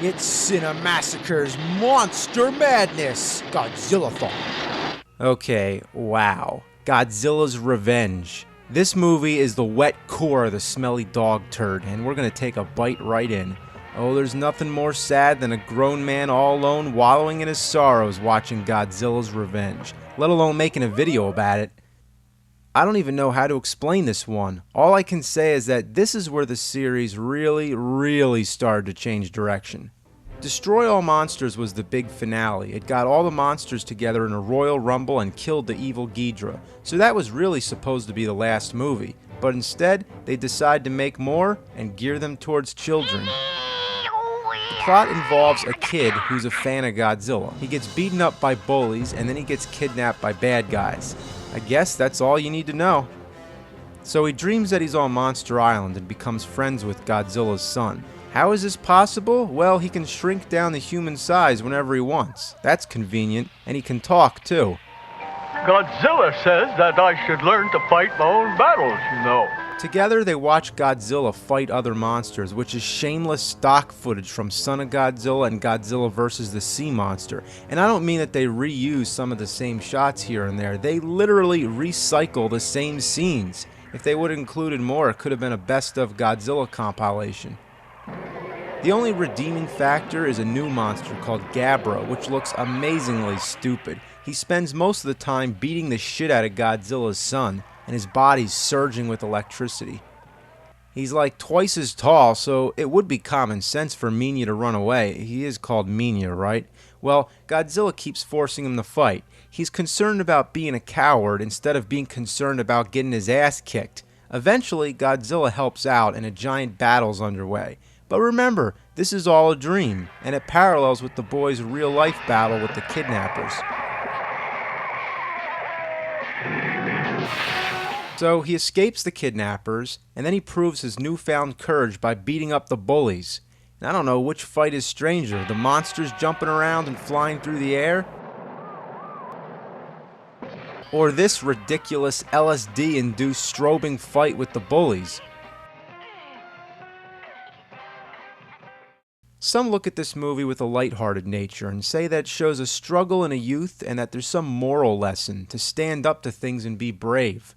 It's Cinemassacre's Monster Madness, Godzillathon. Okay, wow. Godzilla's Revenge. This movie is the wet core of the smelly dog turd, and we're gonna take a bite right in. Oh, there's nothing more sad than a grown man all alone wallowing in his sorrows watching Godzilla's Revenge, let alone making a video about it. I don't even know how to explain this one. All I can say is that this is where the series really started to change direction. Destroy All Monsters was the big finale. It got all the monsters together in a royal rumble and killed the evil Ghidra. So that was really supposed to be the last movie. But instead, they decided to make more and gear them towards children. The plot involves a kid who's a fan of Godzilla. He gets beaten up by bullies and then he gets kidnapped by bad guys. I guess that's all you need to know. So he dreams that he's on Monster Island and becomes friends with Godzilla's son. How is this possible? Well, he can shrink down to human size whenever he wants. That's convenient, and he can talk too. Godzilla says that I should learn to fight my own battles, you know. Together, they watch Godzilla fight other monsters, which is shameless stock footage from Son of Godzilla and Godzilla vs. the Sea Monster. And I don't mean that they reuse some of the same shots here and there. They literally recycle the same scenes. If they would have included more, it could have been a best of Godzilla compilation. The only redeeming factor is a new monster called Gabra, which looks amazingly stupid. He spends most of the time beating the shit out of Godzilla's son, and his body's surging with electricity. He's like twice as tall, so it would be common sense for Minya to run away. He is called Minya, right? Well, Godzilla keeps forcing him to fight. He's concerned about being a coward instead of being concerned about getting his ass kicked. Eventually, Godzilla helps out and a giant battle's underway. But remember, this is all a dream, and it parallels with the boy's real-life battle with the kidnappers. So he escapes the kidnappers, and then he proves his newfound courage by beating up the bullies. And I don't know which fight is stranger, the monsters jumping around and flying through the air, or this ridiculous LSD-induced strobing fight with the bullies. Some look at this movie with a lighthearted nature and say that it shows a struggle in a youth and that there's some moral lesson to stand up to things and be brave.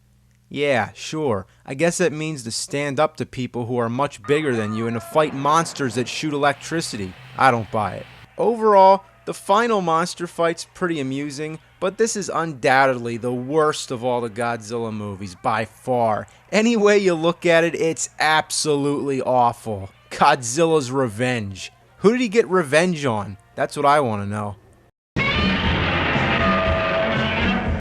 Yeah, sure, I guess that means to stand up to people who are much bigger than you and to fight monsters that shoot electricity. I don't buy it. Overall, the final monster fight's pretty amusing, but this is undoubtedly the worst of all the Godzilla movies, by far. Any way you look at it, it's absolutely awful. Godzilla's Revenge. Who did he get revenge on? That's what I want to know.